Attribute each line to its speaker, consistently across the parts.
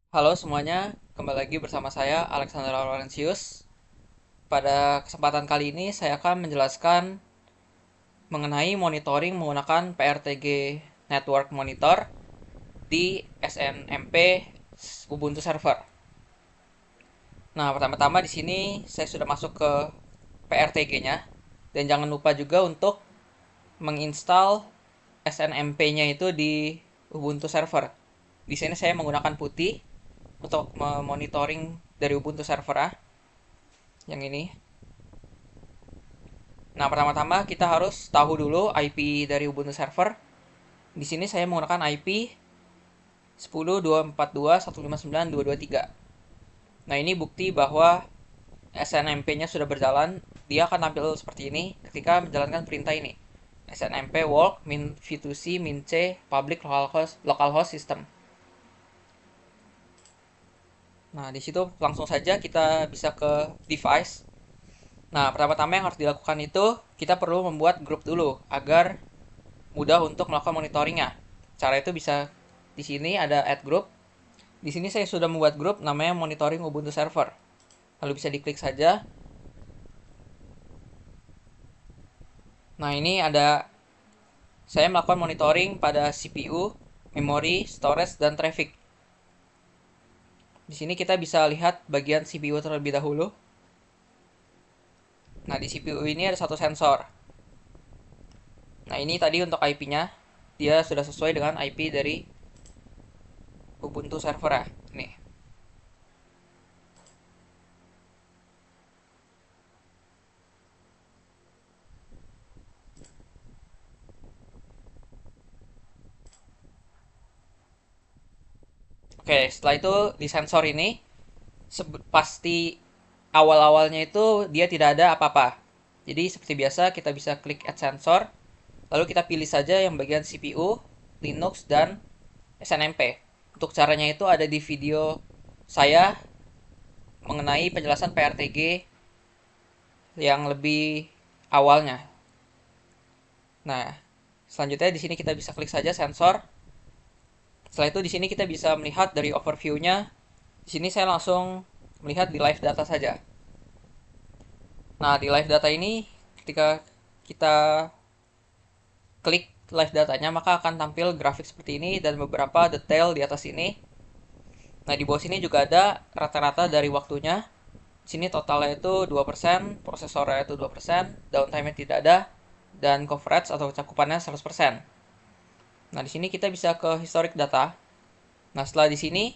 Speaker 1: Halo semuanya, kembali lagi bersama saya Alexander Laurentius. Pada kesempatan kali ini saya akan menjelaskan mengenai monitoring menggunakan PRTG Network Monitor di SNMP Ubuntu Server. Nah, pertama-tama di sini saya sudah masuk ke PRTG-nya dan jangan lupa juga untuk menginstal SNMP-nya itu di Ubuntu Server. Di sini saya menggunakan putih untuk memonitoring dari Ubuntu Server yang ini. Nah, pertama-tama kita harus tahu dulu IP dari Ubuntu server. Di sini saya menggunakan IP 10.242.159.223. Nah, ini bukti bahwa SNMP-nya sudah berjalan. Dia akan tampil seperti ini ketika menjalankan perintah ini. SNMP walk min v2c min c public localhost system. Nah, di situ langsung saja kita bisa ke device. Nah, pertama-tama yang harus dilakukan itu kita perlu membuat grup dulu agar mudah untuk melakukan monitoringnya. Cara itu bisa di sini ada add group. Di sini saya sudah membuat grup namanya monitoring Ubuntu server. Lalu bisa diklik saja. Nah, ini ada saya melakukan monitoring pada CPU, memori, storage, dan traffic. Di sini kita bisa lihat bagian CPU terlebih dahulu. Nah, di CPU ini ada satu sensor. Nah, ini tadi untuk IP-nya. Dia sudah sesuai dengan IP dari Ubuntu server ya. Nih. Oke, setelah itu di sensor ini pasti awal-awalnya itu dia tidak ada apa-apa. Jadi seperti biasa kita bisa klik add sensor, lalu kita pilih saja yang bagian CPU, Linux, dan SNMP. Untuk caranya itu ada di video saya mengenai penjelasan PRTG yang lebih awalnya. Nah, selanjutnya di sini kita bisa klik saja sensor. Setelah itu di sini kita bisa melihat dari overview-nya. Di sini saya langsung melihat di live data saja. Nah, di live data ini ketika kita klik live datanya, maka akan tampil grafik seperti ini dan beberapa detail di atas ini. Nah, di bawah sini juga ada rata-rata dari waktunya. Di sini totalnya itu 2%, prosesornya itu 2%, downtime-nya tidak ada, dan coverage atau cakupannya 100%. Nah, di sini kita bisa ke historic data. Nah, setelah di sini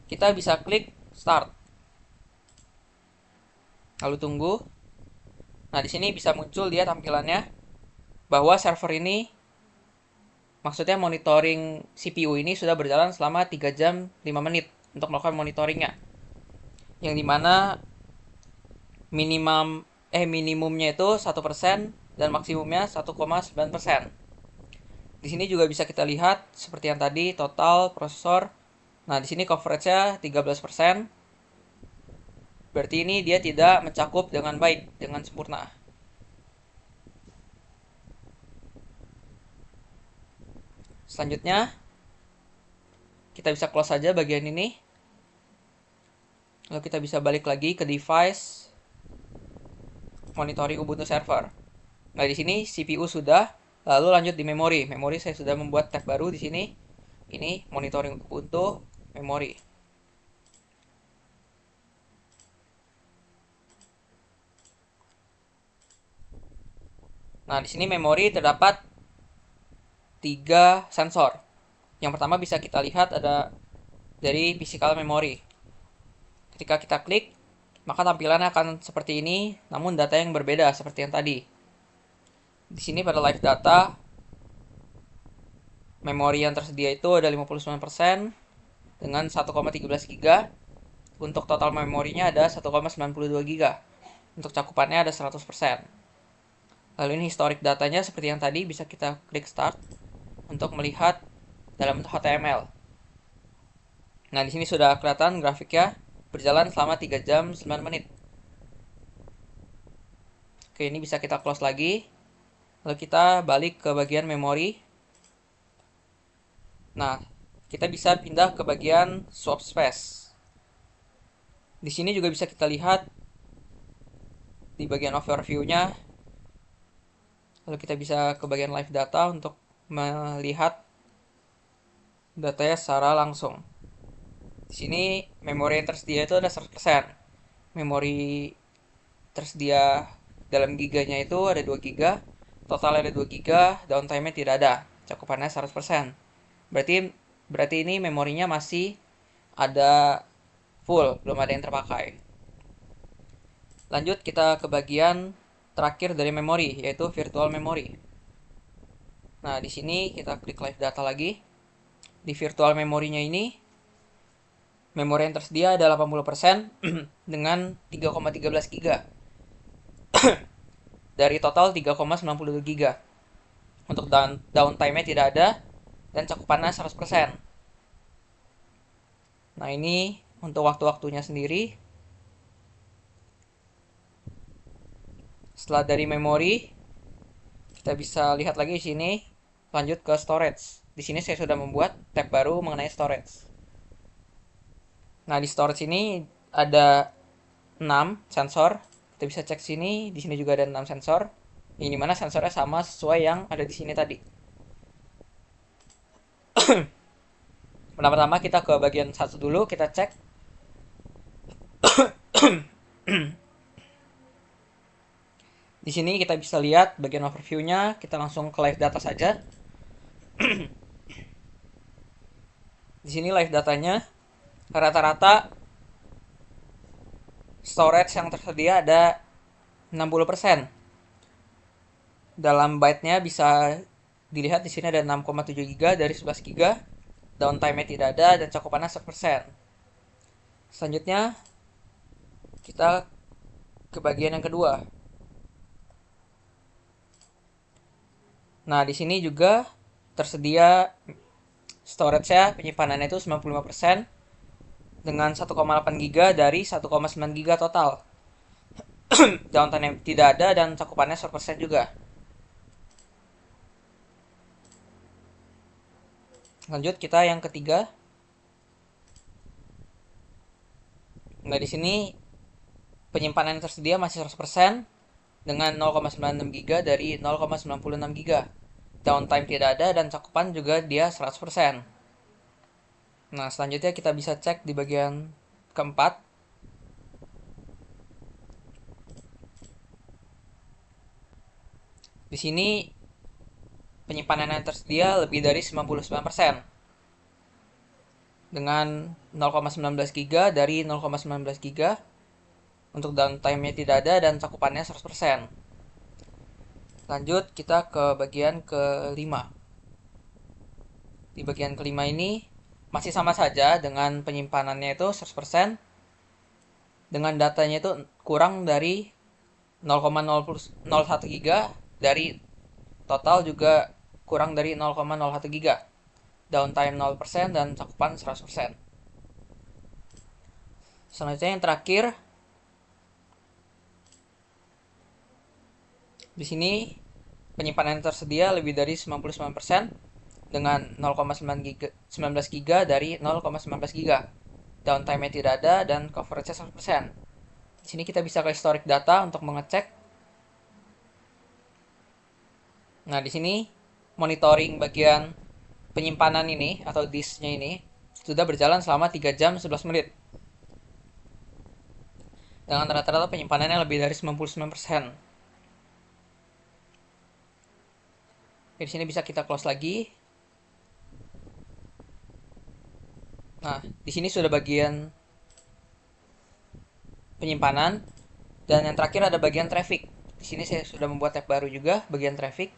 Speaker 1: kita bisa klik start. Lalu tunggu. Nah, di sini bisa muncul dia tampilannya bahwa server ini, maksudnya monitoring CPU ini sudah berjalan selama 3 jam 5 menit untuk melakukan monitoringnya. Yang dimana minimumnya itu 1% dan maksimumnya 1,9%. Di sini juga bisa kita lihat seperti yang tadi total prosesor. Nah, di sini coverage-nya 13%. Berarti ini dia tidak mencakup dengan baik, dengan sempurna. Selanjutnya, kita bisa close saja bagian ini. Lalu kita bisa balik lagi ke device monitoring Ubuntu server. Nah, di sini CPU sudah, lalu lanjut di memori. Memori saya sudah membuat tab baru di sini. Ini monitoring Ubuntu memori. Nah, di sini memori terdapat 3 sensor. Yang pertama bisa kita lihat ada dari physical memory. Ketika kita klik, maka tampilannya akan seperti ini, namun data yang berbeda seperti yang tadi. Di sini pada live data, memori yang tersedia itu ada 59% dengan 1,13 GB. Untuk total memorinya ada 1,92 GB. Untuk cakupannya ada 100%. Lalu ini historic datanya seperti yang tadi, bisa kita klik start untuk melihat dalam bentuk HTML. Nah, di sini sudah kelihatan grafiknya berjalan selama 3 jam 9 menit. Oke, ini bisa kita close lagi. Lalu kita balik ke bagian memori. Nah, kita bisa pindah ke bagian swap space. Di sini juga bisa kita lihat di bagian overview-nya. Lalu kita bisa ke bagian live data untuk melihat datanya secara langsung. Di sini memori yang tersedia itu ada 100%. Memori tersedia dalam giganya itu ada 2 giga, total ada 2 giga, downtime-nya tidak ada, cakupannya 100%. Berarti ini memorinya masih ada full, belum ada yang terpakai. Lanjut kita ke bagian terakhir dari memori, yaitu virtual memory. Nah, di sini kita klik live data lagi. Di virtual memorinya ini, memori yang tersedia ada 80% dengan 3,13 giga. Dari total 3,92 giga. Untuk downtime-nya tidak ada dan cakupannya 100%. Nah, ini untuk waktu-waktunya sendiri. Setelah dari memori, kita bisa lihat lagi di sini. Lanjut ke storage. Di sini saya sudah membuat tab baru mengenai storage. Nah, di storage ini ada 6 sensor. Kita bisa cek sini. Di sini juga ada 6 sensor. Ini mana sensornya sama sesuai yang ada di sini tadi. Pertama-tama kita ke bagian 1 dulu, kita cek. Di sini kita bisa lihat bagian overview-nya. Kita langsung ke live data saja. Di sini live datanya rata-rata storage yang tersedia ada 60%. Dalam byte-nya bisa dilihat di sini ada 6,7 giga dari 11 giga. Downtime-nya tidak ada dan cakupannya 100%. Selanjutnya kita ke bagian yang kedua. Nah, di sini juga tersedia storage-nya, penyimpanannya itu 95% dengan 1,8 giga dari 1,9 giga total. Downtime tidak ada dan cakupannya 100% juga. Lanjut kita yang ketiga. Nah, di sini penyimpanan yang tersedia masih 100% dengan 0,96 giga dari 0,96 giga. Downtime tidak ada dan cakupan juga dia 100%. Nah, selanjutnya kita bisa cek di bagian keempat. Di sini penyimpanan yang tersedia lebih dari 99% dengan 0,19 giga dari 0,19 giga. Untuk downtime-nya tidak ada dan cakupannya 100%. Lanjut kita ke bagian kelima. Di bagian kelima ini masih sama saja dengan penyimpanannya itu 100%, dengan datanya itu kurang dari 0,01 giga, dari total juga kurang dari 0,01 giga. Downtime 0% dan cakupan 100%. Selanjutnya yang terakhir, di sini penyimpanan yang tersedia lebih dari 99% dengan 0,19 giga dari 0,19 giga. Downtime-nya tidak ada dan coverage-nya 100%. Di sini kita bisa ke historic data untuk mengecek. Nah, di sini monitoring bagian penyimpanan ini atau disknya ini sudah berjalan selama 3 jam 11 menit. Dengan rata-rata penyimpanannya lebih dari 99%. Di sini bisa kita close lagi. Nah, di sini sudah bagian penyimpanan dan yang terakhir ada bagian traffic. Di sini saya sudah membuat tab baru juga, bagian traffic.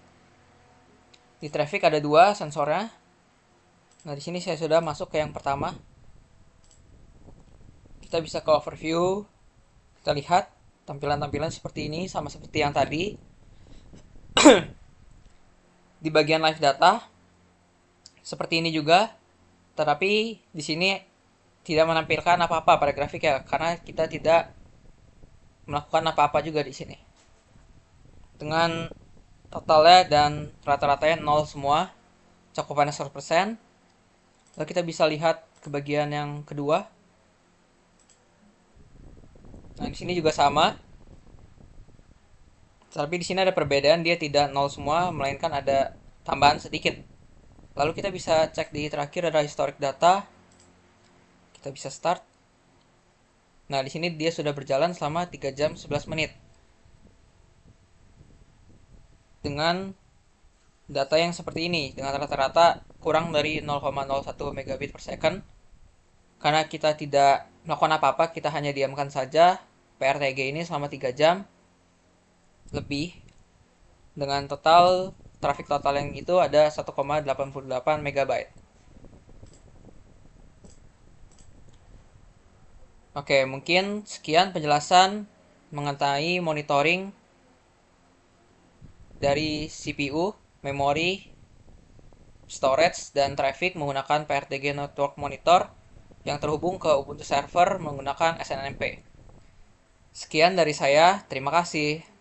Speaker 1: Di traffic ada 2 sensornya. Nah, di sini saya sudah masuk ke yang pertama. Kita bisa ke overview. Kita lihat tampilan-tampilan seperti ini sama seperti yang tadi. Di bagian live data seperti ini juga, tetapi di sini tidak menampilkan apa-apa pada grafik ya, karena kita tidak melakukan apa-apa juga di sini. Dengan totalnya dan rata-ratanya 0 semua, cakupannya 100%. Lalu kita bisa lihat ke bagian yang kedua. Nah, di sini juga sama. Tapi di sini ada perbedaan, dia tidak nol semua, melainkan ada tambahan sedikit. Lalu kita bisa cek di terakhir ada historic data. Kita bisa start. Nah, di sini dia sudah berjalan selama 3 jam 11 menit. Dengan data yang seperti ini, dengan rata-rata kurang dari 0,01 megabit per second. Karena kita tidak melakukan apa-apa, kita hanya diamkan saja PRTG ini selama 3 jam lebih. Dengan total traffic total yang itu ada 1,88 megabyte. Oke, mungkin sekian penjelasan mengenai monitoring dari CPU, memori, storage, dan traffic menggunakan PRTG Network Monitor yang terhubung ke Ubuntu Server menggunakan SNMP. Sekian dari saya, terima kasih.